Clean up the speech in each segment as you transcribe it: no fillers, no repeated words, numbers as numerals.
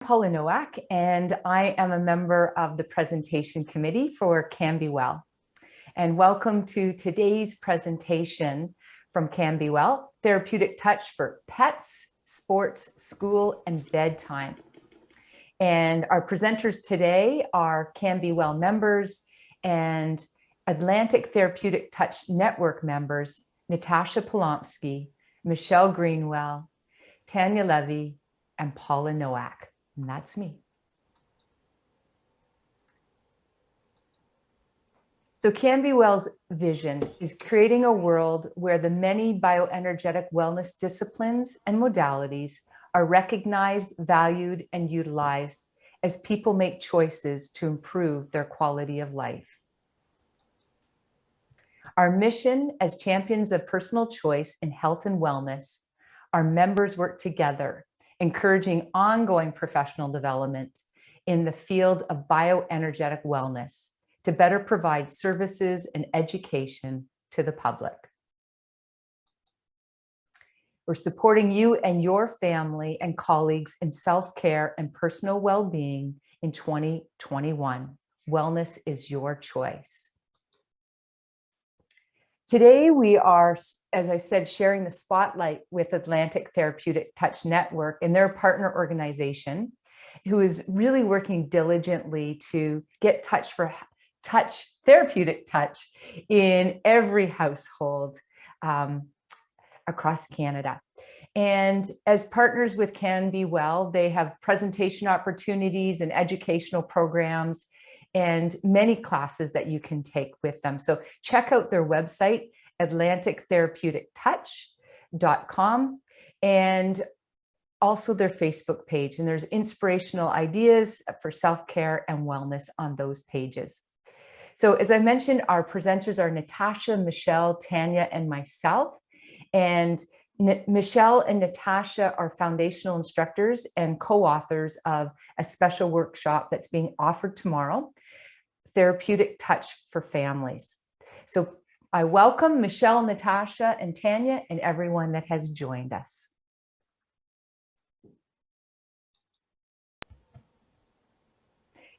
Paula Nowak, and I am a member of the presentation committee for CanBeWell. And welcome to today's presentation from CanBeWell, Therapeutic Touch for Pets, Sports, School, and Bedtime. And our presenters today are CanBeWell members and Atlantic Therapeutic Touch Network members, Natasha Polomsky, Michelle Greenwell, Tanya Levy, and Paula Nowak. And that's me. So CanBeWell's vision is creating a world where the many bioenergetic wellness disciplines and modalities are recognized, valued, and utilized as people make choices to improve their quality of life. Our mission as champions of personal choice in health and wellness, our members work together, encouraging ongoing professional development in the field of bioenergetic wellness to better provide services and education to the public. We're supporting you and your family and colleagues in self-care and personal well-being in 2021. Wellness is your choice. Today, we are, as I said, sharing the spotlight with Atlantic Therapeutic Touch Network and their partner organization, who is really working diligently to get therapeutic touch in every household across Canada. And as partners with CanBeWell, they have presentation opportunities and educational programs and many classes that you can take with them. So check out their website, atlantictherapeutictouch.com, and also their Facebook page. And there's inspirational ideas for self-care and wellness on those pages. So as I mentioned, our presenters are Natasha, Michelle, Tanya, and myself. And Michelle and Natasha are foundational instructors and co-authors of a special workshop that's being offered tomorrow, Therapeutic Touch for Families. So I welcome Michelle, Natasha, and Tanya, and everyone that has joined us.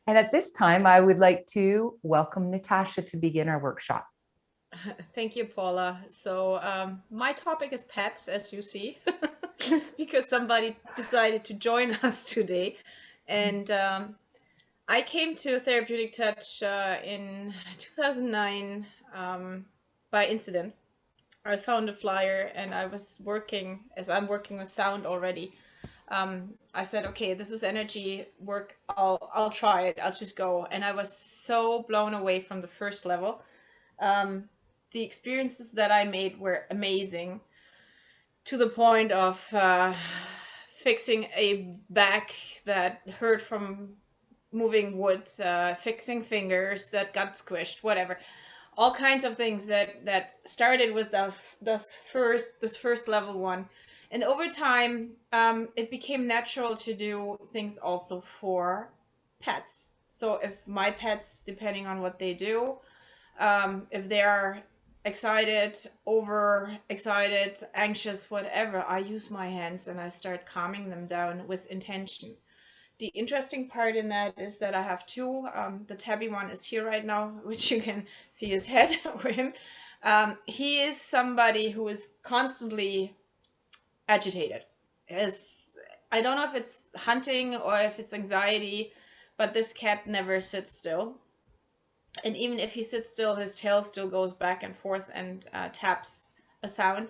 And at this time, I would like to welcome Natasha to begin our workshop. Thank you, Paula. So my topic is pets, as you see, because somebody decided to join us today. And I came to Therapeutic Touch in 2009 by incident. I found a flyer and I was working, as I'm working with sound already. I said, okay, this is energy work. I'll try it. I'll just go. And I was so blown away from the first level. The experiences that I made were amazing, to the point of fixing a back that hurt from moving wood, fixing fingers that got squished, whatever. All kinds of things that started with this first level one. And over time, it became natural to do things also for pets. So if my pets, depending on what they do, if they're excited, overexcited, anxious, whatever, I use my hands and I start calming them down with intention. The interesting part in that is that I have two. The tabby one is here right now, which you can see his head over him. He is somebody who is constantly agitated. I don't know if it's hunting or if it's anxiety, but this cat never sits still. And even if he sits still, his tail still goes back and forth and taps a sound.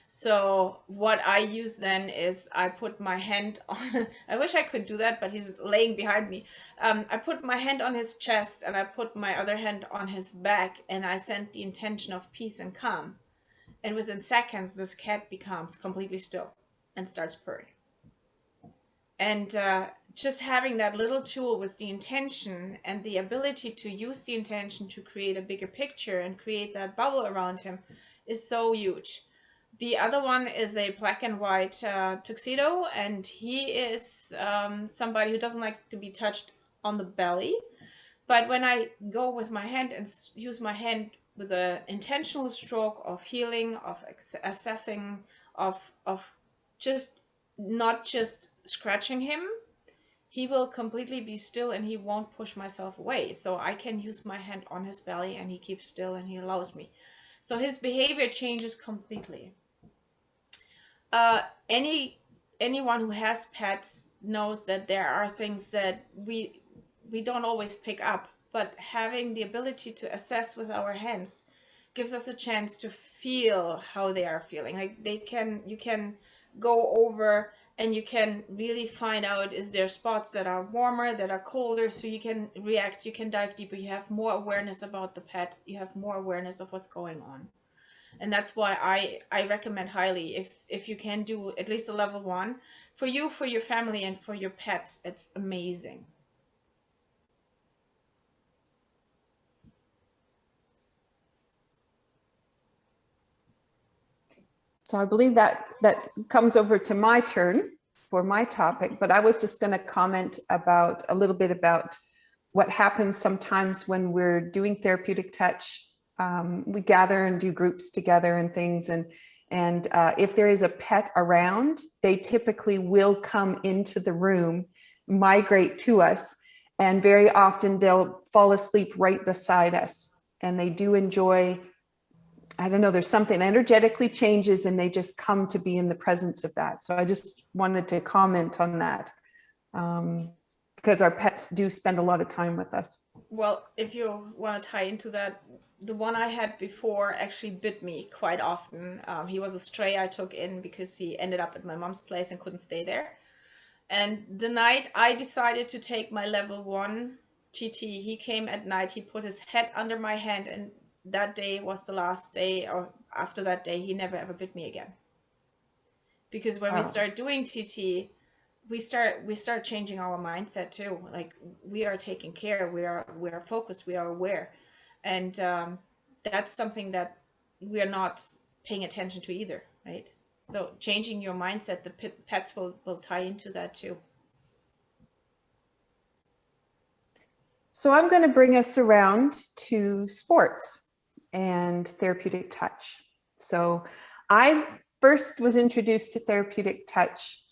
So what I use then is I put my hand on, I wish I could do that, but he's laying behind me. I put my hand on his chest and I put my other hand on his back and I send the intention of peace and calm. And within seconds, this cat becomes completely still and starts purring. And just having that little tool with the intention and the ability to use the intention to create a bigger picture and create that bubble around him is so huge. The other one is a black and white tuxedo, and he is somebody who doesn't like to be touched on the belly. But when I go with my hand and use my hand with an intentional stroke of healing, of assessing, of just not just scratching him, he will completely be still and he won't push myself away. So I can use my hand on his belly and he keeps still and he allows me. So his behavior changes completely. uh, any anyone who has pets knows that there are things that we don't always pick up, but having the ability to assess with our hands gives us a chance to feel how they are feeling. Like you can go over and you can really find out, is there spots that are warmer, that are colder, so you can react, you can dive deeper, you have more awareness about the pet, you have more awareness of what's going on. And that's why I recommend highly, if you can do at least a level 1 for you, for your family, and for your pets. It's amazing. So I believe that comes over to my turn for my topic, but I was just going to comment about a little bit about what happens sometimes when we're doing therapeutic touch. We gather and do groups together and things, and if there is a pet around, they typically will come into the room, migrate to us, and very often they'll fall asleep right beside us. And they do enjoy, I don't know, there's something energetically changes and they just come to be in the presence of that. So I just wanted to comment on that, because our pets do spend a lot of time with us. Well, if you want to tie into that, the one I had before actually bit me quite often. He was a stray I took in because he ended up at my mom's place and couldn't stay there. And the night I decided to take my level 1 TT, he came at night, he put his head under my hand, and that day was the last day, or after that day, he never ever bit me again. Because when we start doing TT, we start changing our mindset too. Like, we are taking care, we are focused, we are aware, and that's something that we are not paying attention to either, right? So changing your mindset, the pets will tie into that too. So I'm going to bring us around to sports and therapeutic touch. So I first was introduced to therapeutic touch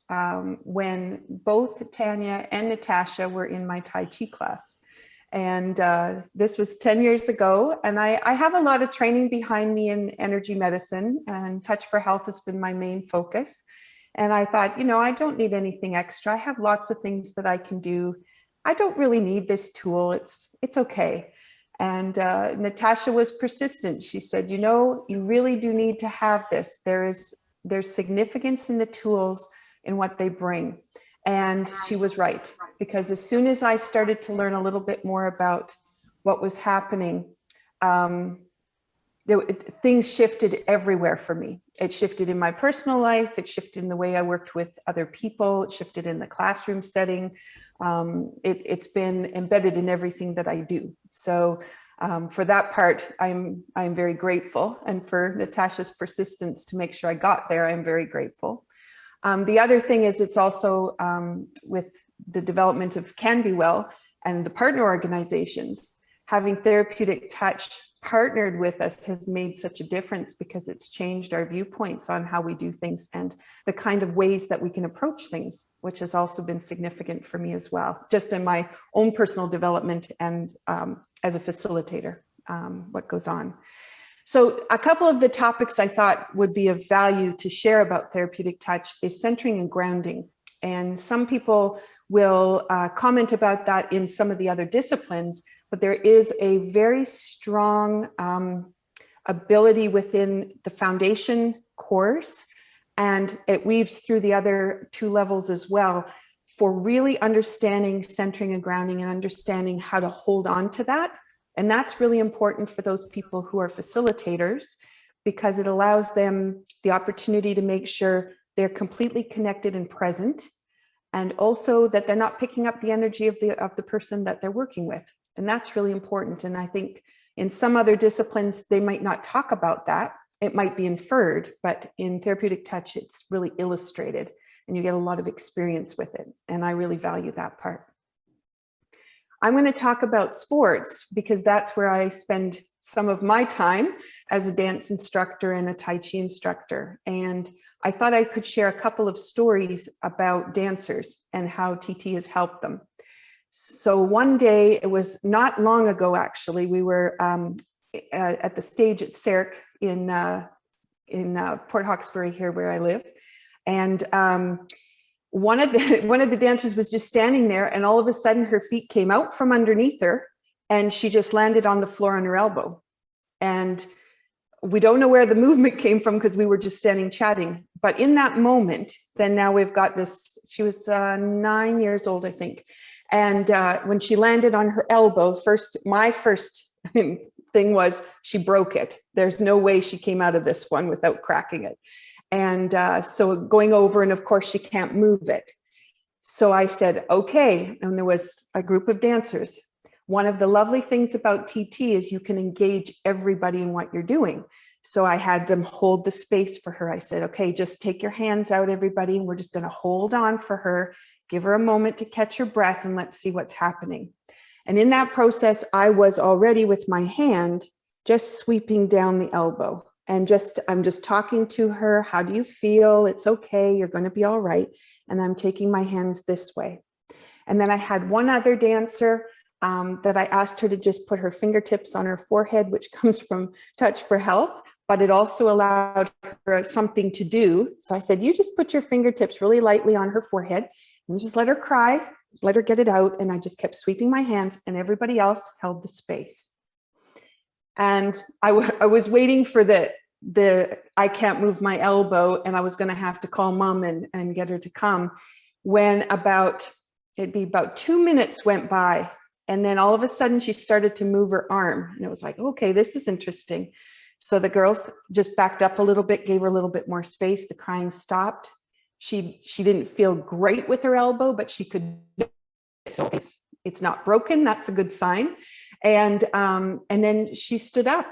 when both Tanya and Natasha were in my Tai Chi class. And this was 10 years ago. And I have a lot of training behind me in energy medicine, and Touch for Health has been my main focus. And I thought, I don't need anything extra. I have lots of things that I can do. I don't really need this tool. It's okay. And Natasha was persistent. She said, you really do need to have this. There's significance in the tools and what they bring. And she was right, because as soon as I started to learn a little bit more about what was happening, things shifted everywhere for me. It shifted in my personal life. It shifted in the way I worked with other people. It shifted in the classroom setting. It's been embedded in everything that I do. So for that part, I'm very grateful. And for Natasha's persistence to make sure I got there, I'm very grateful. The other thing is, it's also with the development of CanBeWell and the partner organizations, having therapeutic touch partnered with us has made such a difference, because it's changed our viewpoints on how we do things and the kind of ways that we can approach things, which has also been significant for me as well, just in my own personal development and as a facilitator, what goes on. So a couple of the topics I thought would be of value to share about therapeutic touch is centering and grounding. And some people will comment about that in some of the other disciplines, but there is a very strong ability within the foundation course, and it weaves through the other 2 levels as well, for really understanding centering and grounding and understanding how to hold on to that. And that's really important for those people who are facilitators, because it allows them the opportunity to make sure they're completely connected and present, and also that they're not picking up the energy of the person that they're working with. And that's really important. And I think in some other disciplines, they might not talk about that. It might be inferred, but in therapeutic touch, it's really illustrated and you get a lot of experience with it. And I really value that part. I'm going to talk about sports because that's where I spend some of my time as a dance instructor and a Tai Chi instructor. And I thought I could share a couple of stories about dancers and how TT has helped them. So one day, it was not long ago, actually, we were at the stage at CERC in Port Hawkesbury here where I live. And one of the dancers was just standing there, and all of a sudden her feet came out from underneath her and she just landed on the floor on her elbow. And we don't know where the movement came from because we were just standing chatting. But in that moment, then now we've got this, she was 9 years old, I think. And when she landed on her elbow, my first thing was she broke it. There's no way she came out of this one without cracking it. And so going over, and of course she can't move it. So I said, okay. And there was a group of dancers. One of the lovely things about TT is you can engage everybody in what you're doing. So I had them hold the space for her. I said, okay, just take your hands out, everybody. And we're just going to hold on for her, give her a moment to catch her breath, and let's see what's happening. And in that process, I was already with my hand, just sweeping down the elbow. And I'm just talking to her. How do you feel? It's okay. You're going to be all right. And I'm taking my hands this way. And then I had one other dancer that I asked her to just put her fingertips on her forehead, which comes from Touch for Health, but it also allowed her something to do. So I said, you just put your fingertips really lightly on her forehead and just let her cry, let her get it out. And I just kept sweeping my hands, and everybody else held the space. And I was waiting for the I can't move my elbow, and I was going to have to call mom and get her to come, when it'd be about 2 minutes went by. And then all of a sudden she started to move her arm, and it was like, okay, this is interesting. So the girls just backed up a little bit, gave her a little bit more space. The crying stopped. She didn't feel great with her elbow, but she could, so it's not broken. That's a good sign. And then she stood up,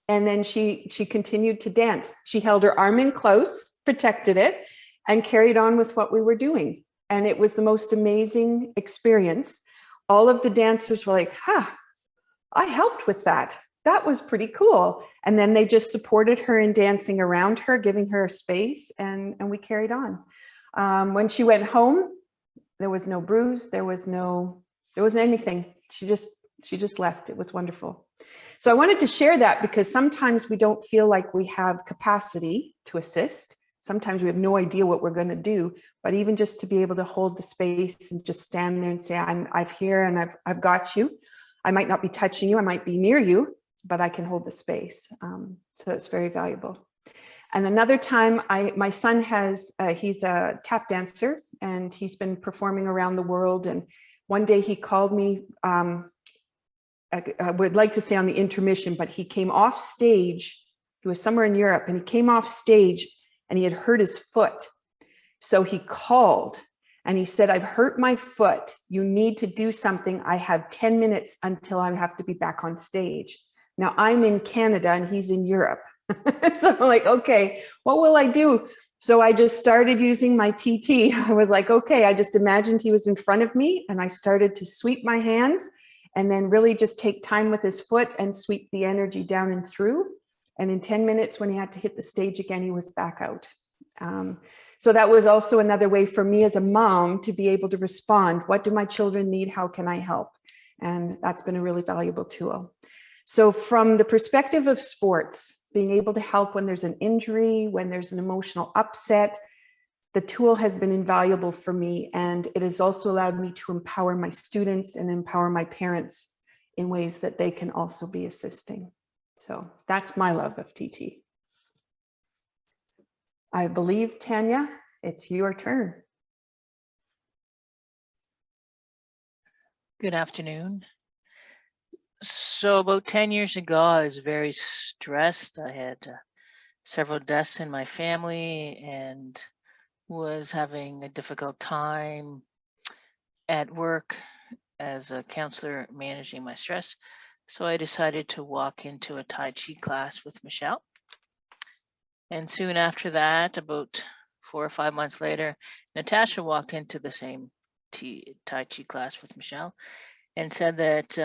and then she continued to dance. She held her arm in close, protected it, and carried on with what we were doing. And it was the most amazing experience. All of the dancers were like, I helped with that. That was pretty cool. And then they just supported her in dancing around her, giving her a space, and we carried on. When she went home, there was no bruise, there wasn't anything. She just left. It was wonderful. So I wanted to share that because sometimes we don't feel like we have capacity to assist. Sometimes we have no idea what we're going to do, but even just to be able to hold the space and just stand there and say, I'm here and I've got you. I might not be touching you, I might be near you, but I can hold the space. So it's very valuable. And another time, my son he's a tap dancer, and he's been performing around the world. And one day he called me, I would like to say on the intermission, but he came off stage. He was somewhere in Europe, and he came off stage and he had hurt his foot. So he called and he said, I've hurt my foot. You need to do something. I have 10 minutes until I have to be back on stage. Now I'm in Canada and he's in Europe. So I'm like, okay, what will I do? So I just started using my TT. I was like, okay, I just imagined he was in front of me, and I started to sweep my hands and then really just take time with his foot and sweep the energy down and through. And in 10 minutes, when he had to hit the stage again, he was back out. So that was also another way for me as a mom to be able to respond. What do my children need? How can I help? And that's been a really valuable tool. So from the perspective of sports, being able to help when there's an injury, when there's an emotional upset, the tool has been invaluable for me. And it has also allowed me to empower my students and empower my parents in ways that they can also be assisting. So that's my love of TT. I believe, Tanya, it's your turn. Good afternoon. So about 10 years ago, I was very stressed. I had several deaths in my family and was having a difficult time at work as a counselor managing my stress. So I decided to walk into a Tai Chi class with Michelle. And soon after that, about 4 or 5 months later, Natasha walked into the same Tai Chi class with Michelle and said that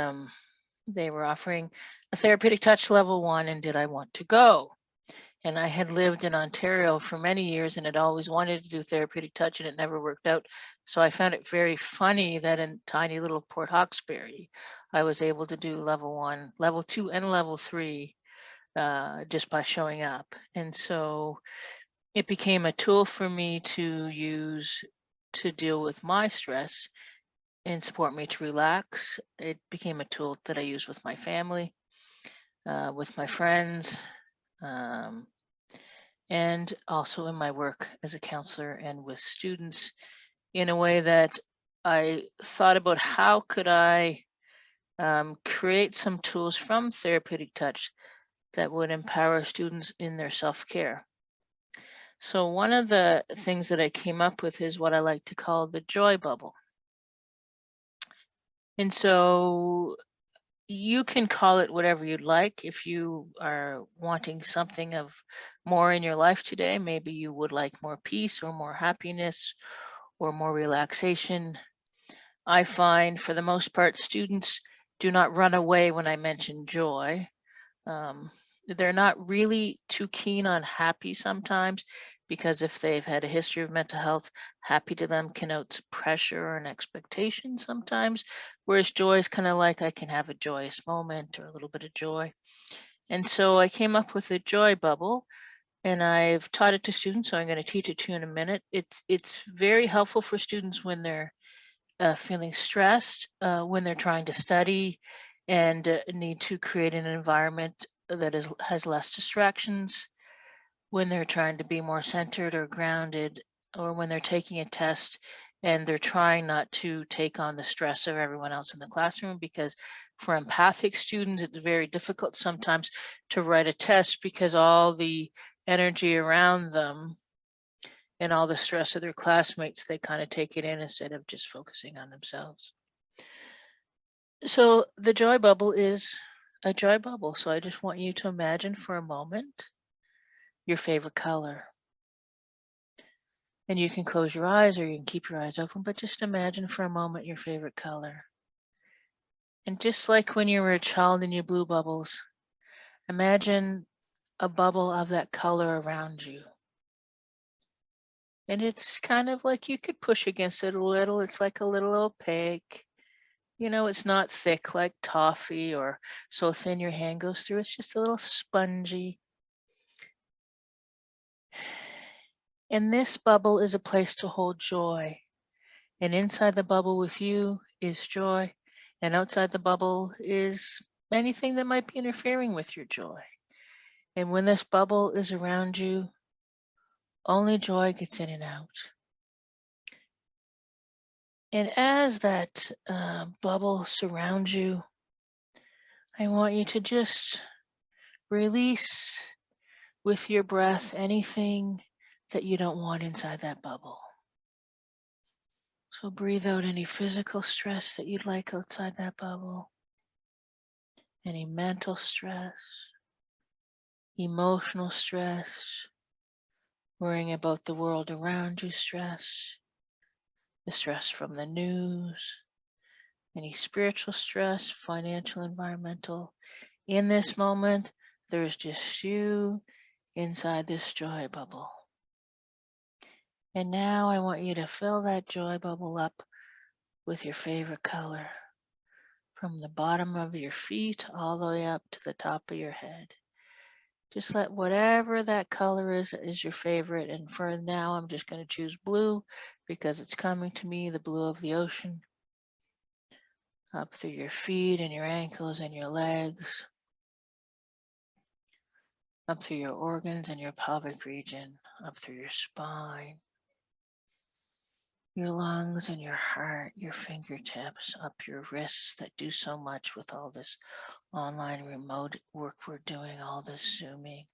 they were offering a therapeutic touch level 1 and did I want to go? And I had lived in Ontario for many years and had always wanted to do therapeutic touch, and it never worked out. So I found it very funny that in tiny little Port Hawkesbury, I was able to do level 1, level 2, and level 3 just by showing up. And so it became a tool for me to use to deal with my stress and support me to relax. It became a tool that I use with my family, with my friends. And also in my work as a counselor and with students, in a way that I thought about how could I create some tools from therapeutic touch that would empower students in their self-care. So one of the things that I came up with is what I like to call the joy bubble. And so you can call it whatever you'd like. If you are wanting something of more in your life today, maybe you would like more peace or more happiness or more relaxation. I find for the most part, students do not run away when I mention joy. They're not really too keen on happy sometimes, because if they've had a history of mental health, happy to them connotes pressure and expectation sometimes, whereas joy is kind of like I can have a joyous moment or a little bit of joy. And so I came up with a joy bubble, and I've taught it to students, so I'm going to teach it to you in a minute. It's very helpful for students when they're feeling stressed, when they're trying to study and need to create an environment that has less distractions, when they're trying to be more centered or grounded, or when they're taking a test and they're trying not to take on the stress of everyone else in the classroom, because for empathic students, it's very difficult sometimes to write a test because all the energy around them and all the stress of their classmates, they kind of take it in instead of just focusing on themselves. So the joy bubble is a joy bubble. So I just want you to imagine for a moment your favorite color. And you can close your eyes or you can keep your eyes open, but just imagine for a moment your favorite color. And just like when you were a child and you blew bubbles, imagine a bubble of that color around you. And it's kind of like you could push against it a little. It's like a little opaque. You know, it's not thick like toffee or so thin your hand goes through. It's just a little spongy. And this bubble is a place to hold joy. And inside the bubble with you is joy. And outside the bubble is anything that might be interfering with your joy. And when this bubble is around you, only joy gets in and out. And as that bubble surrounds you, I want you to just release with your breath anything that you don't want inside that bubble. So breathe out any physical stress that you'd like outside that bubble, any mental stress, emotional stress, worrying about the world around you stress, the stress from the news, any spiritual stress, financial, environmental. In this moment, there's just you inside this joy bubble. And now I want you to fill that joy bubble up with your favorite color, from the bottom of your feet all the way up to the top of your head. Just let whatever that color is your favorite. And for now, I'm just going to choose blue because it's coming to me, the blue of the ocean, up through your feet and your ankles and your legs, up through your organs and your pelvic region, up through your spine, your lungs and your heart, your fingertips, up your wrists that do so much with all this online remote work we're doing, all this Zooming,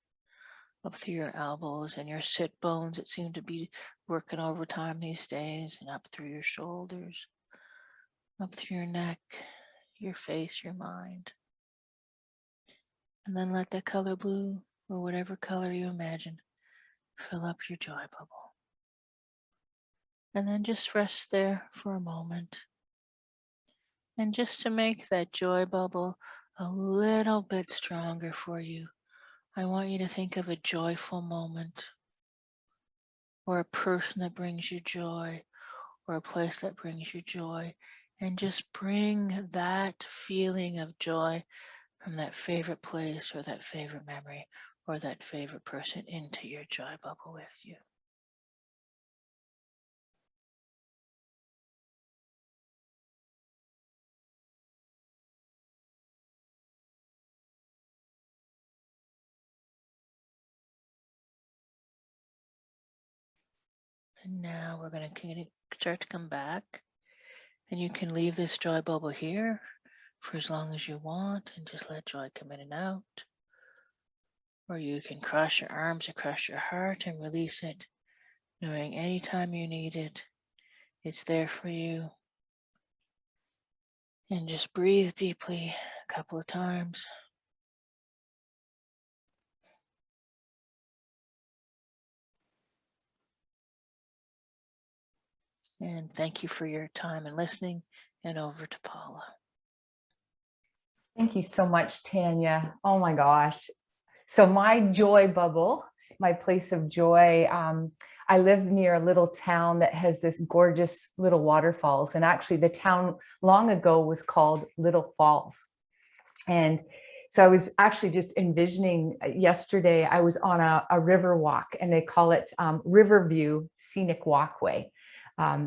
up through your elbows and your sit bones that seem to be working overtime these days, and up through your shoulders, up through your neck, your face, your mind. And then let that color blue, or whatever color you imagine, fill up your joy bubble. And then just rest there for a moment. And just to make that joy bubble a little bit stronger for you, I want you to think of a joyful moment, or a person that brings you joy, or a place that brings you joy, and just bring that feeling of joy from that favorite place or that favorite memory or that favorite person into your joy bubble with you. And now we're going to start to come back, and you can leave this joy bubble here for as long as you want and just let joy come in and out. Or you can cross your arms across your heart and release it, knowing anytime you need it, it's there for you. And just breathe deeply a couple of times. And thank you for your time and listening. And over to Paula. Thank you so much, Tanya. Oh my gosh. So my joy bubble, my place of joy, I live near a little town that has this gorgeous little waterfalls. And actually the town long ago was called Little Falls. And so I was actually just envisioning yesterday, I was on a river walk, and they call it Riverview Scenic Walkway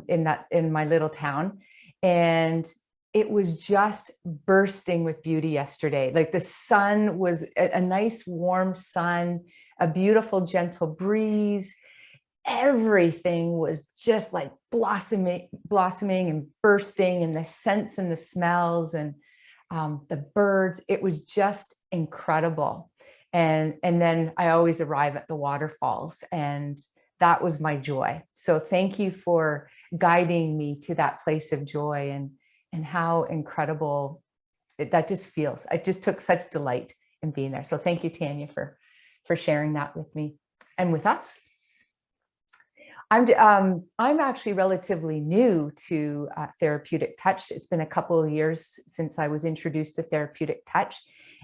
in my little town. And it was just bursting with beauty yesterday. Like the sun was a nice warm sun, a beautiful gentle breeze. Everything was just like blossoming and bursting, and the scents and the smells and the birds. It was just incredible. And then I always arrive at the waterfalls, and that was my joy. So thank you for guiding me to that place of joy, and how incredible that just feels. I just took such delight in being there. So thank you, Tanya, for sharing that with me and with us. I'm actually relatively new to Therapeutic Touch. It's been a couple of years since I was introduced to Therapeutic Touch.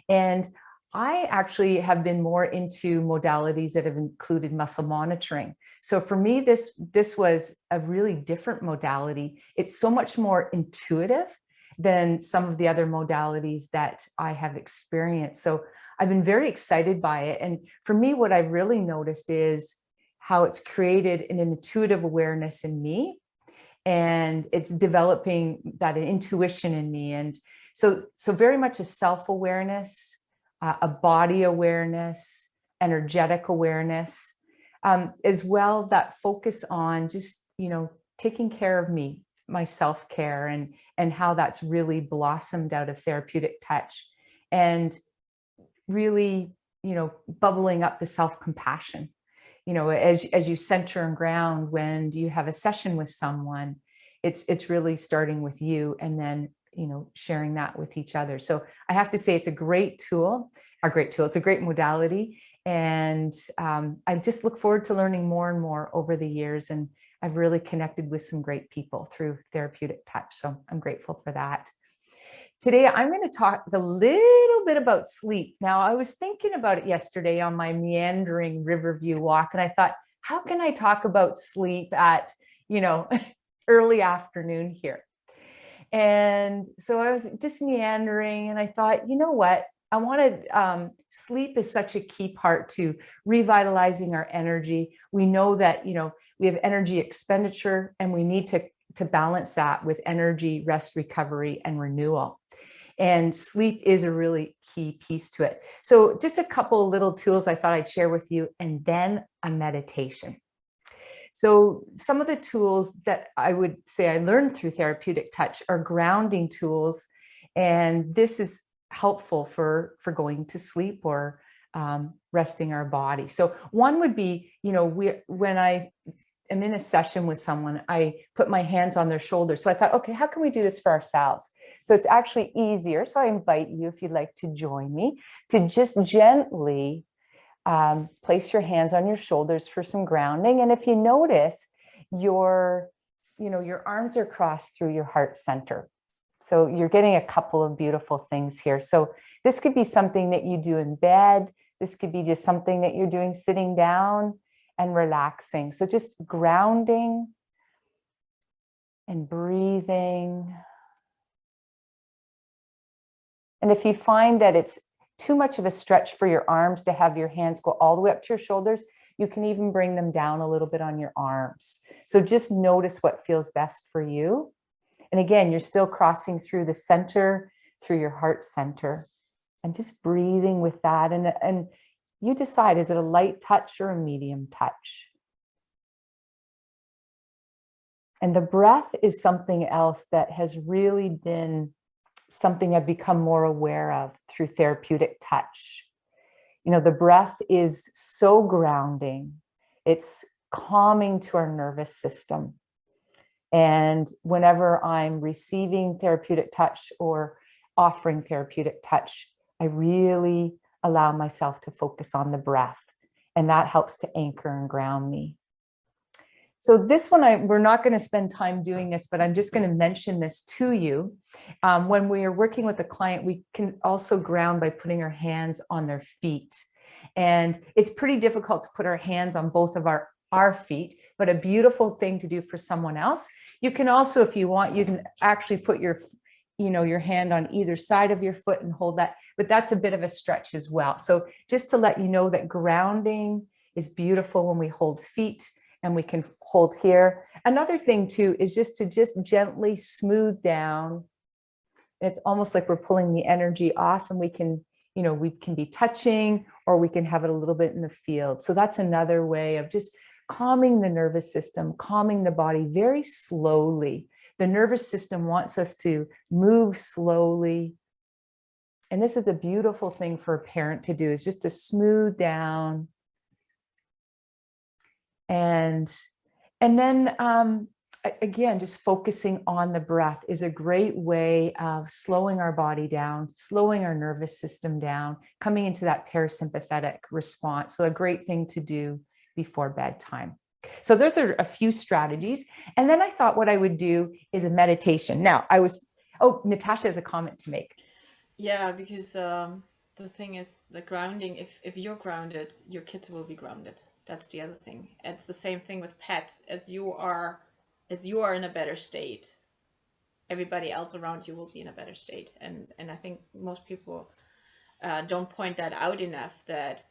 And I actually have been more into modalities that have included muscle monitoring. So for me, this was a really different modality. It's so much more intuitive than some of the other modalities that I have experienced. So I've been very excited by it. And for me, what I've really noticed is how it's created an intuitive awareness in me, and it's developing that intuition in me. And so very much a self-awareness, a body awareness, energetic awareness, as well, that focus on just, taking care of me, my self-care, and how that's really blossomed out of Therapeutic Touch, and really, bubbling up the self-compassion. As you center and ground when you have a session with someone, it's really starting with you, and then, sharing that with each other. So I have to say it's a great tool. It's a great modality. And I just look forward to learning more and more over the years. And I've really connected with some great people through Therapeutic Touch. So I'm grateful for that. Today, I'm going to talk a little bit about sleep. Now, I was thinking about it yesterday on my meandering Riverview walk, and I thought, how can I talk about sleep at, early afternoon here? And so I was just meandering, and I thought, you know what? I wanted, sleep is such a key part to revitalizing our energy. We know that, we have energy expenditure, and we need to balance that with energy, rest, recovery, and renewal. And sleep is a really key piece to it. So just a couple of little tools I thought I'd share with you, and then a meditation. So some of the tools that I would say I learned through Therapeutic Touch are grounding tools. And this is helpful for going to sleep or resting our body. So one would be, when I am in a session with someone, I put my hands on their shoulders. So I thought, okay, how can we do this for ourselves? So it's actually easier. So I invite you, if you'd like to join me, to just gently place your hands on your shoulders for some grounding. And if you notice, your arms are crossed through your heart center. So you're getting a couple of beautiful things here. So this could be something that you do in bed. This could be just something that you're doing sitting down and relaxing. So just grounding and breathing. And if you find that it's too much of a stretch for your arms to have your hands go all the way up to your shoulders, you can even bring them down a little bit on your arms. So just notice what feels best for you. And again, you're still crossing through the center, through your heart center, and just breathing with that. And you decide, is it a light touch or a medium touch? And the breath is something else that has really been something I've become more aware of through therapeutic touch. You know, the breath is so grounding. It's calming to our nervous system. And whenever I'm receiving therapeutic touch or offering therapeutic touch, I really allow myself to focus on the breath. And that helps to anchor and ground me. So this one, we're not going to spend time doing this, but I'm just going to mention this to you. When we are working with a client, we can also ground by putting our hands on their feet. And it's pretty difficult to put our hands on both of our feet, but a beautiful thing to do for someone else. You can also, if you want, you can actually put your hand on either side of your foot and hold that, but that's a bit of a stretch as well. So just to let you know that grounding is beautiful when we hold feet, and we can hold here. Another thing too is just to gently smooth down. It's almost like we're pulling the energy off, and we can be touching, or we can have it a little bit in the field. So that's another way of just calming the nervous system, calming the body very slowly. The nervous system wants us to move slowly. And this is a beautiful thing for a parent to do, is just to smooth down. And then again, just focusing on the breath is a great way of slowing our body down, slowing our nervous system down, coming into that parasympathetic response. So a great thing to do before bedtime. So those are a few strategies. And then I thought what I would do is a meditation. Now Natasha has a comment to make. Yeah, because the thing is, the grounding, if you're grounded, your kids will be grounded. That's the other thing. It's the same thing with pets. As you are in a better state, everybody else around you will be in a better state. And I think most people don't point that out enough, that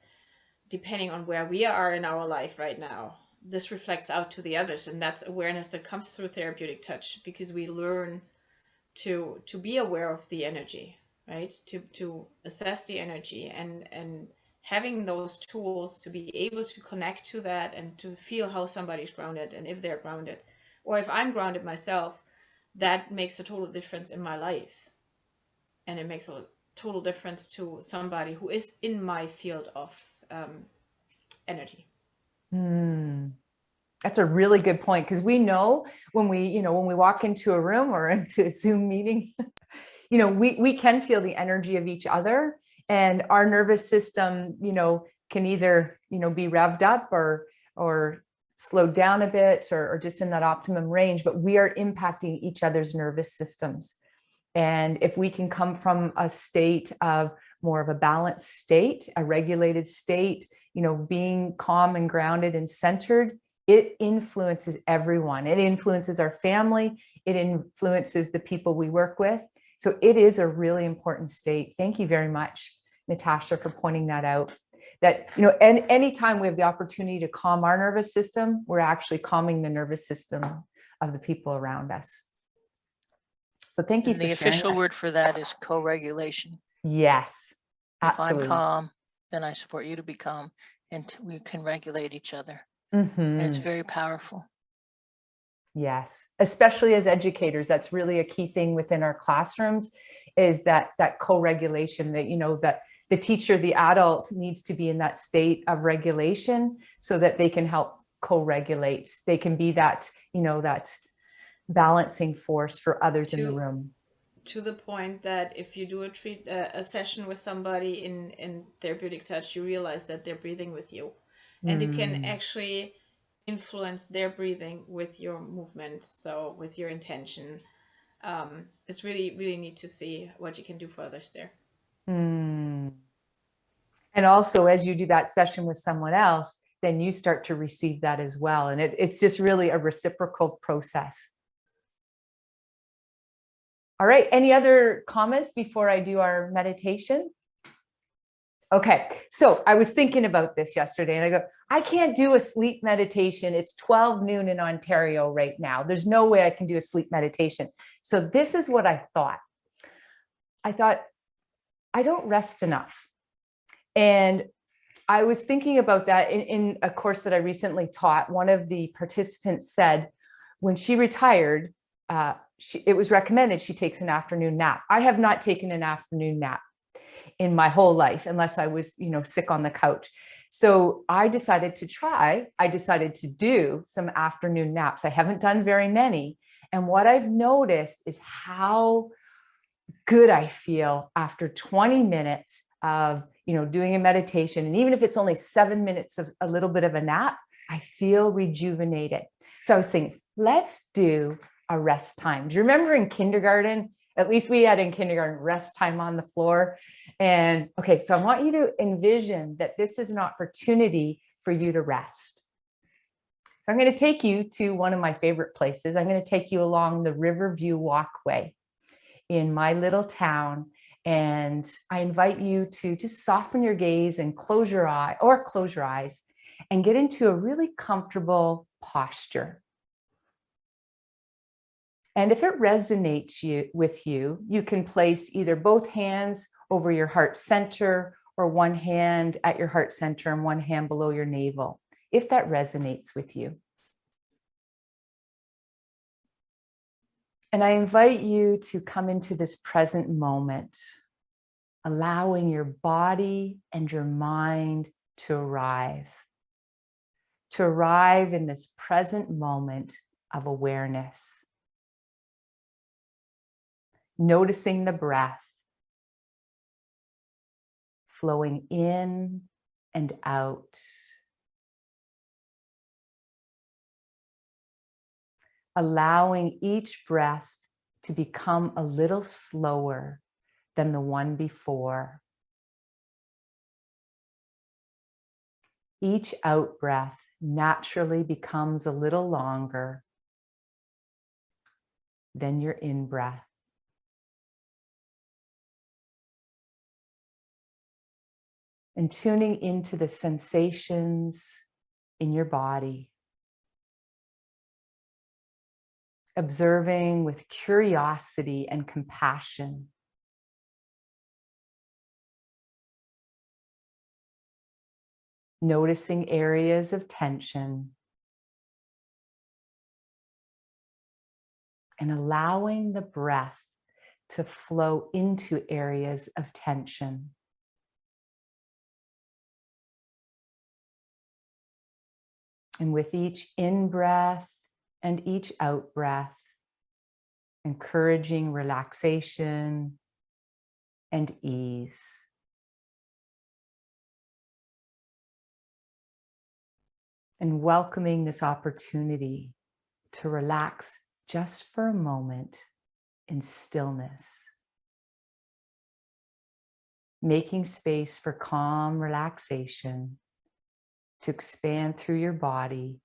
depending on where we are in our life right now, this reflects out to the others. And that's awareness that comes through therapeutic touch, because we learn to be aware of the energy, right? To assess the energy, and having those tools to be able to connect to that and to feel how somebody's grounded, and if they're grounded, or if I'm grounded myself, that makes a total difference in my life. And it makes a total difference to somebody who is in my field of energy. That's a really good point, because we know when we walk into a room or into a Zoom meeting, we can feel the energy of each other, and our nervous system, can either, be revved up or slowed down a bit, or just in that optimum range, but we are impacting each other's nervous systems. And if we can come from a state of more of a balanced state, a regulated state, being calm and grounded and centered, it influences everyone. It influences our family. It influences the people we work with. So it is a really important state. Thank you very much, Natasha, for pointing that out. That, and anytime we have the opportunity to calm our nervous system, we're actually calming the nervous system of the people around us. So thank you for sharing. The official word for that is co-regulation. Yes, absolutely. If I'm calm, then I support you to be calm, and we can regulate each other. Mm-hmm. And it's very powerful. Yes, especially as educators, that's really a key thing within our classrooms, is that co-regulation, that, that the teacher, the adult, needs to be in that state of regulation so that they can help co-regulate. They can be that, that balancing force for others in the room. To the point that if you do a session with somebody in therapeutic touch, you realize that they're breathing with you, and you can actually influence their breathing with your movement, so with your intention. It's really, really neat to see what you can do for others there. And And also, as you do that session with someone else, then you start to receive that as well. And it's just really a reciprocal process. All right, any other comments before I do our meditation? Okay, so I was thinking about this yesterday and I go, I can't do a sleep meditation. It's 12 noon in Ontario right now. There's no way I can do a sleep meditation. So this is what I thought. I thought, I don't rest enough. And I was thinking about that in a course that I recently taught. One of the participants said when she retired, it was recommended she takes an afternoon nap. I have not taken an afternoon nap in my whole life, unless I was, sick on the couch. So I decided to do some afternoon naps. I haven't done very many. And what I've noticed is how good I feel after 20 minutes of, doing a meditation. And even if it's only 7 minutes of a little bit of a nap, I feel rejuvenated. So I was thinking, let's do a rest time. Do you remember in kindergarten? At least we had in kindergarten rest time on the floor. And okay, so I want you to envision that this is an opportunity for you to rest. So I'm going to take you to one of my favorite places. I'm going to take you along the Riverview Walkway in my little town. And I invite you to just soften your gaze and close your eyes and get into a really comfortable posture. And if it resonates with you, you can place either both hands over your heart center or one hand at your heart center and one hand below your navel, if that resonates with you. And I invite you to come into this present moment, allowing your body and your mind to arrive in this present moment of awareness. Noticing the breath flowing in and out. Allowing each breath to become a little slower than the one before. Each out breath naturally becomes a little longer than your in breath. And tuning into the sensations in your body. Observing with curiosity and compassion. Noticing areas of tension. And allowing the breath to flow into areas of tension. And with each in-breath and each out-breath, encouraging relaxation and ease. And welcoming this opportunity to relax just for a moment in stillness. Making space for calm relaxation to expand through your body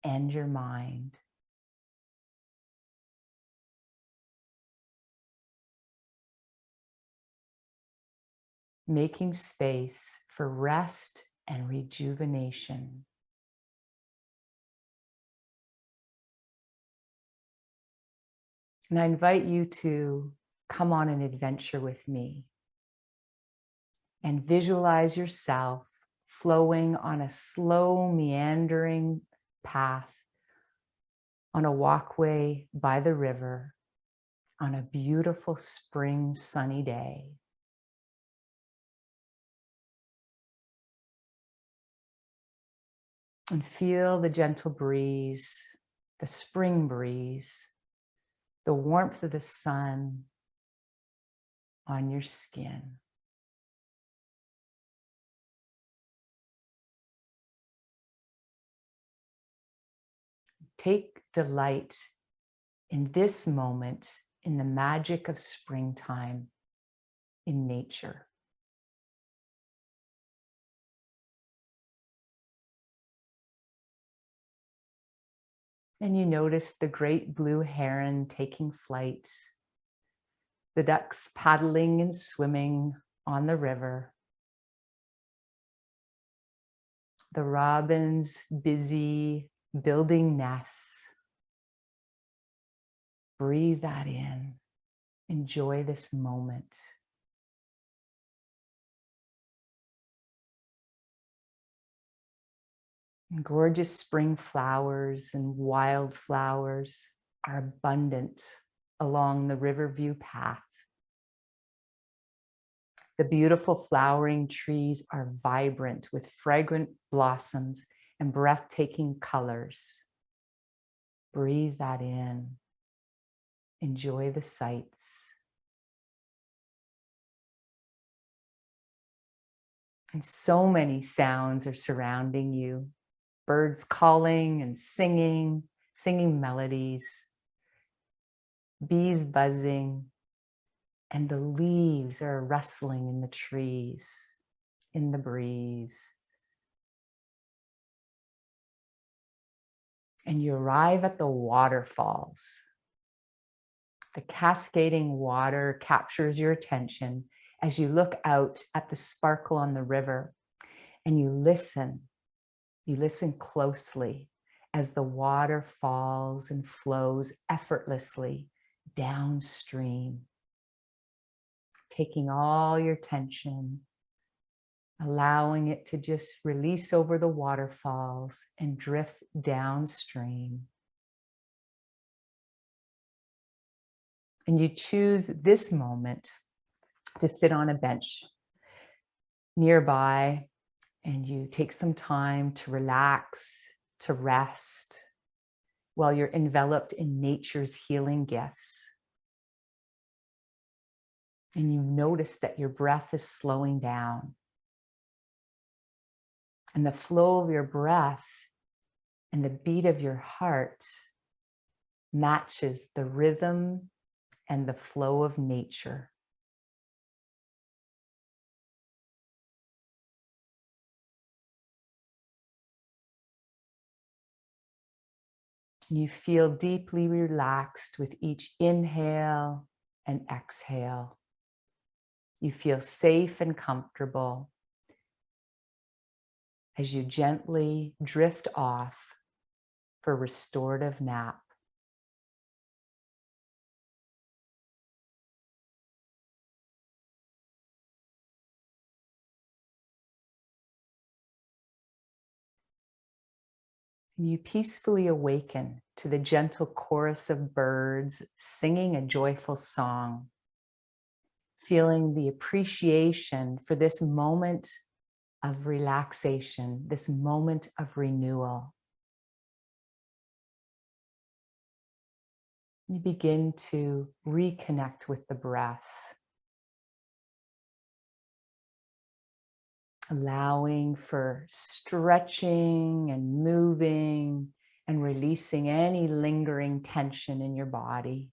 and your mind. Making space for rest and rejuvenation. And I invite you to come on an adventure with me and visualize yourself flowing on a slow, meandering path on a walkway by the river on a beautiful spring sunny day. And feel the gentle breeze, the spring breeze, the warmth of the sun on your skin. Take delight in this moment, in the magic of springtime in nature. And you notice the great blue heron taking flight, the ducks paddling and swimming on the river, the robins busy building nests. Breathe that in. Enjoy this moment. And gorgeous spring flowers and wildflowers are abundant along the Riverview path. The beautiful flowering trees are vibrant with fragrant blossoms and breathtaking colors. Breathe that in. Enjoy the sights. And so many sounds are surrounding you. Birds calling and singing melodies, bees buzzing, and the leaves are rustling in the trees, in the breeze. And you arrive at the waterfalls. The cascading water captures your attention as you look out at the sparkle on the river, and you listen. You listen closely as the water falls and flows effortlessly downstream, taking all your tension, allowing it to just release over the waterfalls and drift downstream. And you choose this moment to sit on a bench nearby, and you take some time to relax, to rest, while you're enveloped in nature's healing gifts. And you notice that your breath is slowing down. And the flow of your breath and the beat of your heart matches the rhythm and the flow of nature. You feel deeply relaxed with each inhale and exhale. You feel safe and comfortable as you gently drift off for restorative nap. You peacefully awaken to the gentle chorus of birds singing a joyful song, feeling the appreciation for this moment of relaxation, this moment of renewal. You begin to reconnect with the breath, allowing for stretching and moving and releasing any lingering tension in your body.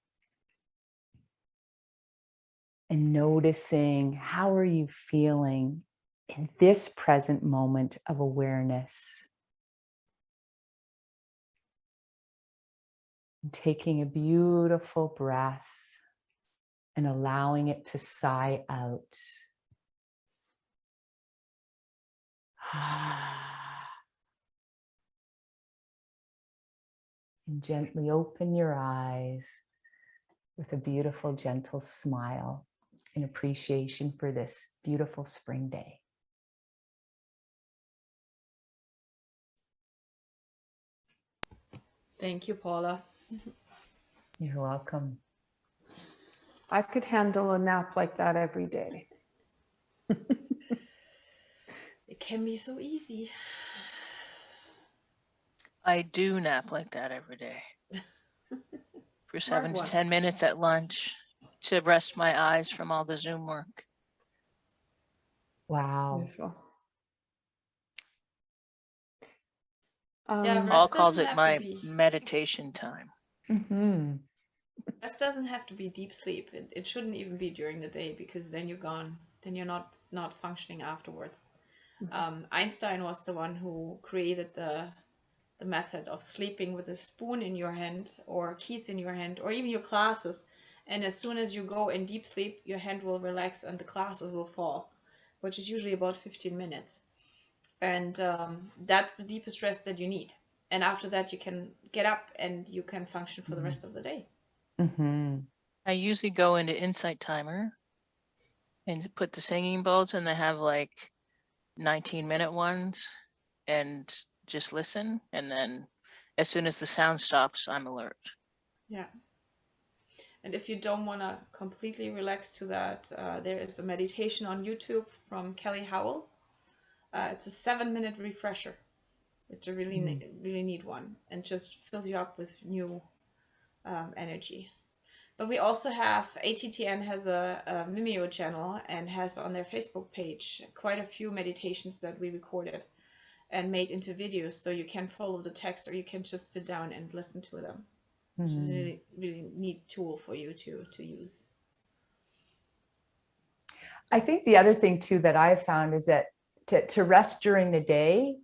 And noticing, how are you feeling in this present moment of awareness? And taking a beautiful breath and allowing it to sigh out. And gently open your eyes with a beautiful, gentle smile in appreciation for this beautiful spring day. Thank you, Paula. You're welcome. I could handle a nap like that every day. It can be so easy. I do nap like that every day. For Smart 7 to one. 10 minutes at lunch to rest my eyes from all the Zoom work. Wow. Beautiful. Yeah, Paul rest calls doesn't it have to my be. meditation time. Mm-hmm. Rest doesn't have to be deep sleep. It shouldn't even be during the day, because then you're gone. Then you're not functioning afterwards. Einstein was the one who created the the method of sleeping with a spoon in your hand or keys in your hand or even your glasses. And as soon as you go in deep sleep, your hand will relax and the glasses will fall, which is usually about 15 minutes. And that's the deepest rest that you need. And after that, you can get up and you can function for the rest of the day. Mm-hmm. I usually go into Insight Timer and put the singing bowls, and they have like 19-minute ones, and just listen. And then as soon as the sound stops, I'm alert. Yeah. And if you don't want to completely relax to that, there is a meditation on YouTube from Kelly Howell. It's a 7-minute refresher. It's a really, really neat one and just fills you up with new energy. But we also have ATTN has a Vimeo channel and has on their Facebook page quite a few meditations that we recorded and made into videos, so you can follow the text or you can just sit down and listen to them, which is a really, really neat tool for you to use. I think the other thing too that I've found is that to rest during the day,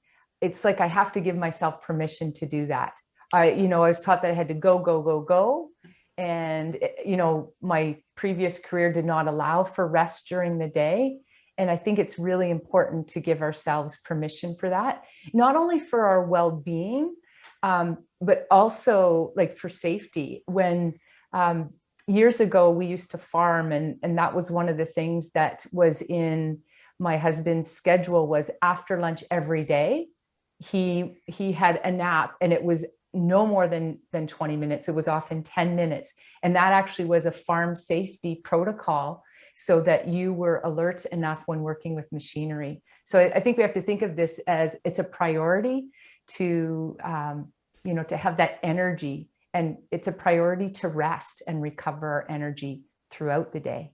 it's like I have to give myself permission to do that. I was taught that I had to go, go, go, go. And, my previous career did not allow for rest during the day. And I think it's really important to give ourselves permission for that, not only for our well-being, but also like for safety. When years ago, we used to farm, and that was one of the things that was in my husband's schedule was after lunch every day. He had a nap, and it was no more than 20 minutes. It was often 10 minutes. And that actually was a farm safety protocol so that you were alert enough when working with machinery. So I think we have to think of this as it's a priority to, to have that energy, and it's a priority to rest and recover our energy throughout the day.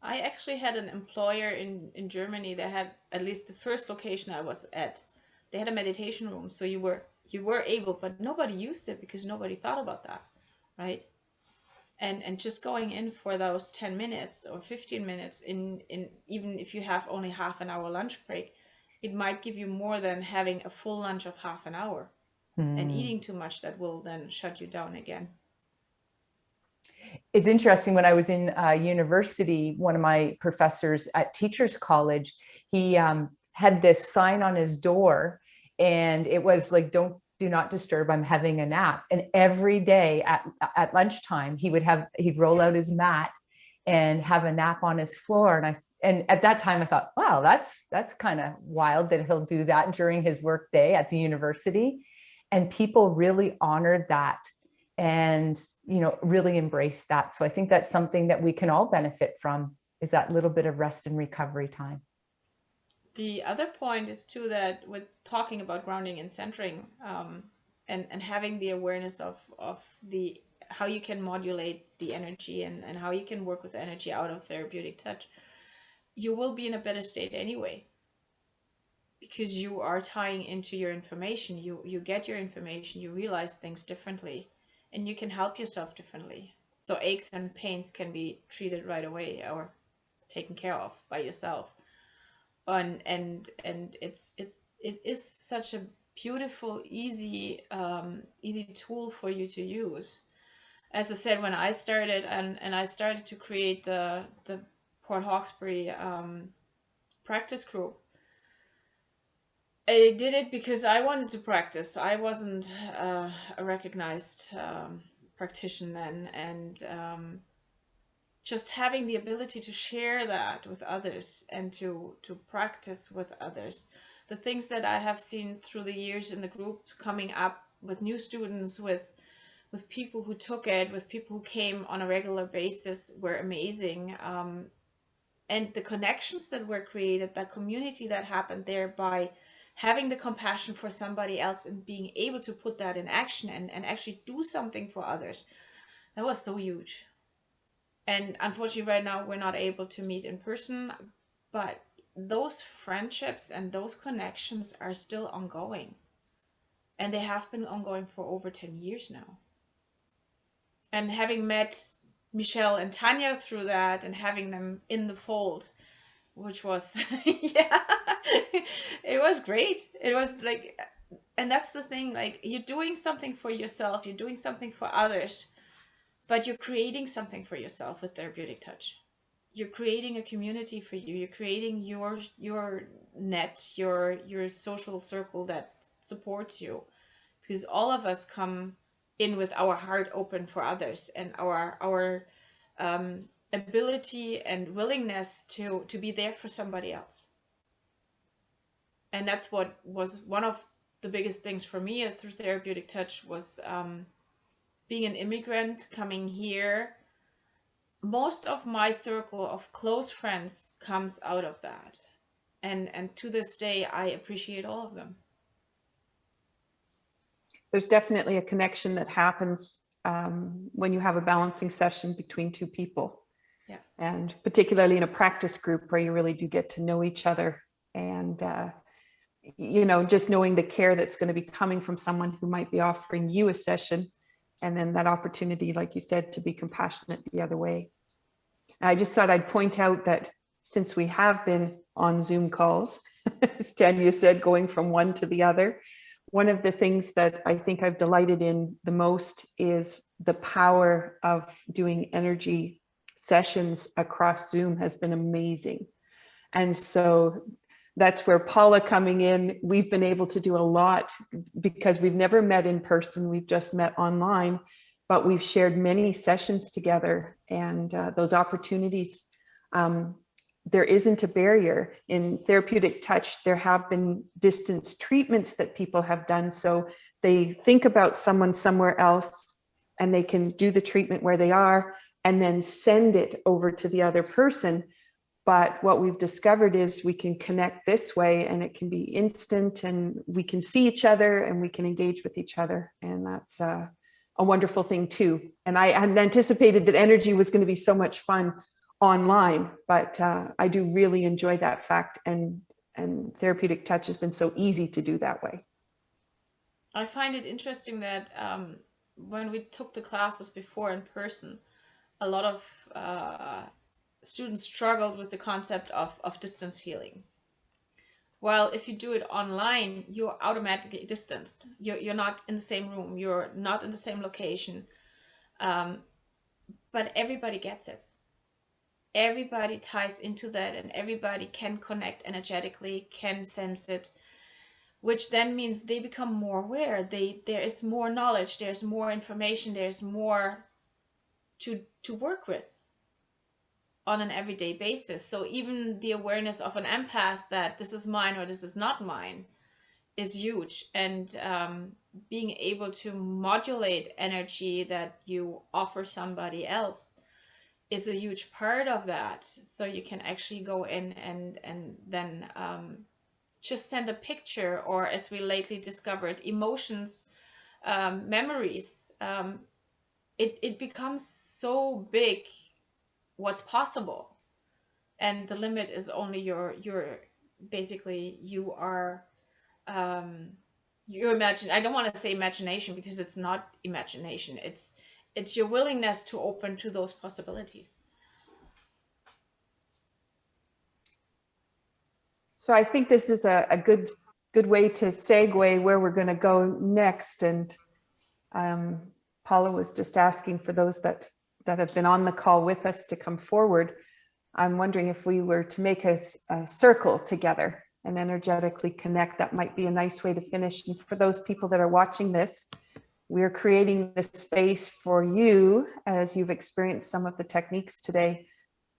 I actually had an employer in Germany that had, at least the first location I was at, they had a meditation room. So you were able, but nobody used it because nobody thought about that, right? And just going in for those 10 minutes or 15 minutes in even if you have only half an hour lunch break, it might give you more than having a full lunch of half an hour and eating too much that will then shut you down again. It's interesting, when I was in university, one of my professors at Teachers College, he had this sign on his door, and it was like, do not disturb, I'm having a nap. And every day at lunchtime, he'd roll out his mat and have a nap on his floor. And at that time I thought, wow, that's kind of wild that he'll do that during his work day at the university. And people really honored that and really embrace that. So I think that's something that we can all benefit from, is that little bit of rest and recovery time. The other point is too that with talking about grounding and centering, and having the awareness of the how you can modulate the energy and how you can work with energy out of therapeutic touch, you will be in a better state anyway, because you are tying into your information. You get your information, you realize things differently, and you can help yourself differently. So aches and pains can be treated right away or taken care of by yourself. And it is such a beautiful, easy tool for you to use. As I said, when I started and I started to create the Port Hawkesbury practice group, I did it because I wanted to practice. I wasn't a recognized practitioner then, and just having the ability to share that with others and to practice with others. The things that I have seen through the years in the group, coming up with new students, with people who took it, with people who came on a regular basis, were amazing. And the connections that were created, that community that happened there by having the compassion for somebody else and being able to put that in action and actually do something for others, that was so huge. And unfortunately, right now, we're not able to meet in person, but those friendships and those connections are still ongoing. And they have been ongoing for over 10 years now. And having met Michelle and Tanya through that and having them in the fold, which was, yeah, it was great. It was like, And that's the thing, like, you're doing something for yourself, you're doing something for others, but you're creating something for yourself with Therapeutic Touch. You're creating a community for you. You're creating your net, your social circle that supports you, because all of us come in with our heart open for others, and our ability and willingness to be there for somebody else. And that's what was one of the biggest things for me through Therapeutic Touch was being an immigrant coming here. Most of my circle of close friends comes out of that, and to this day I appreciate all of them. There's definitely a connection that happens when you have a balancing session between two people. Yeah. And particularly in a practice group where you really do get to know each other, and you know, just knowing the care that's going to be coming from someone who might be offering you a session, and then that opportunity, like you said, to be compassionate the other way. I just thought I'd point out that since we have been on Zoom calls, as Tanya said, going from one to the other, one of the things that I think I've delighted in the most is the power of doing energy sessions across Zoom has been amazing. And so that's where Paula coming in, we've been able to do a lot because we've never met in person, we've just met online, but we've shared many sessions together, and those opportunities, there isn't a barrier. In Therapeutic Touch, there have been distance treatments that people have done, so they think about someone somewhere else and they can do the treatment where they are and then send it over to the other person. But what we've discovered is we can connect this way, and it can be instant, and we can see each other and we can engage with each other. And that's a wonderful thing too. And I hadn't anticipated that energy was going to be so much fun online, but I do really enjoy that fact. And Therapeutic Touch has been so easy to do that way. I find it interesting that when we took the classes before in person, a lot of students struggled with the concept of distance healing. Well, if you do it online, you're automatically distanced. You're not in the same room. You're not in the same location. But everybody gets it. Everybody ties into that, and everybody can connect energetically, can sense it, which then means they become more aware. There is more knowledge, there's more information, there's more to work with on an everyday basis. So even the awareness of an empath that this is mine or this is not mine is huge. And being able to modulate energy that you offer somebody else is a huge part of that. So you can actually go in and then just send a picture, or as we lately discovered, emotions, memories. It becomes so big what's possible, and the limit is only your basically you are you imagine. I don't want to say imagination, because it's not imagination, it's your willingness to open to those possibilities. So I think this is a good way to segue where we're going to go next. And Paula was just asking for those that have been on the call with us to come forward. I'm wondering if we were to make a circle together and energetically connect, that might be a nice way to finish. And for those people that are watching this, we're creating this space for you as you've experienced some of the techniques today,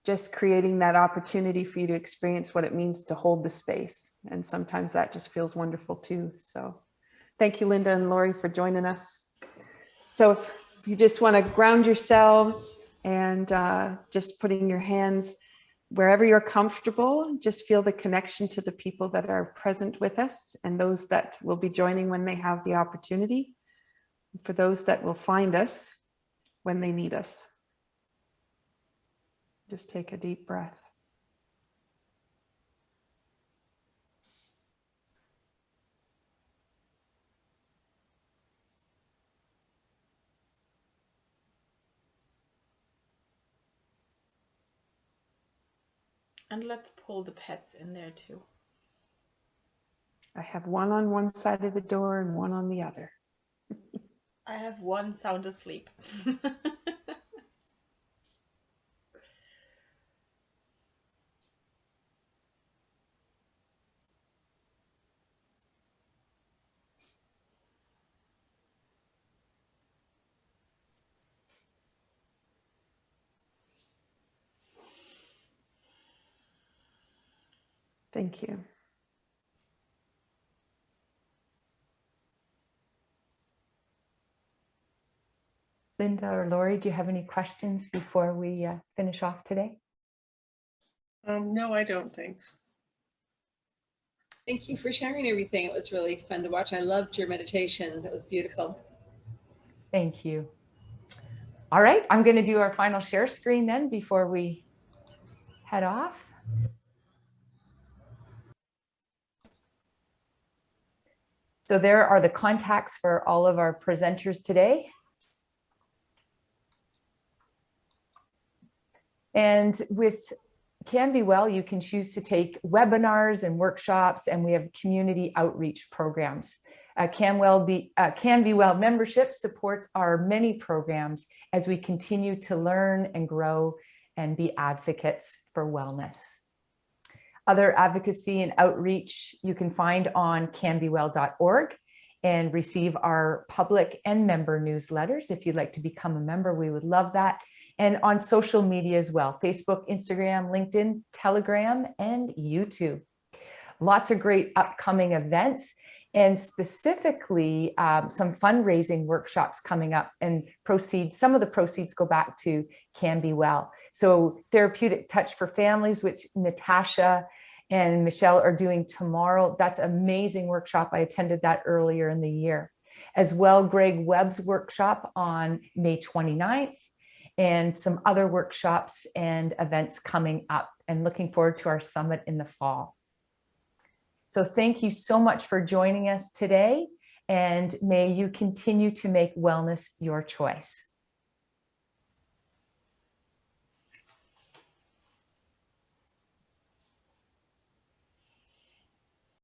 just creating that opportunity for you to experience what it means to hold the space. And sometimes that just feels wonderful too. So thank you, Linda and Lori, for joining us. So if you just want to ground yourselves and just putting your hands wherever you're comfortable, just feel the connection to the people that are present with us and those that will be joining when they have the opportunity, for those that will find us when they need us. Just take a deep breath. And let's pull the pets in there too. I have one on one side of the door and one on the other. I have one sound asleep. Thank you. Linda or Lori, do you have any questions before we finish off today? No, I don't. Thanks. Thank you for sharing everything. It was really fun to watch. I loved your meditation. That was beautiful. Thank you. All right, I'm going to do our final share screen then before we head off. So there are the contacts for all of our presenters today. And with CanBeWell, you can choose to take webinars and workshops, and we have community outreach programs. CanBeWell membership supports our many programs as we continue to learn and grow and be advocates for wellness. Other advocacy and outreach you can find on canbewell.org and receive our public and member newsletters. If you'd like to become a member, we would love that. And on social media as well, Facebook, Instagram, LinkedIn, Telegram, and YouTube. Lots of great upcoming events, and specifically some fundraising workshops coming up, and some of the proceeds go back to CanBeWell. So Therapeutic Touch for Families, which Natasha and Michelle are doing tomorrow. That's an amazing workshop. I attended that earlier in the year. As well, Greg Webb's workshop on May 29th, and some other workshops and events coming up, and looking forward to our summit in the fall. So thank you so much for joining us today, and may you continue to make wellness your choice.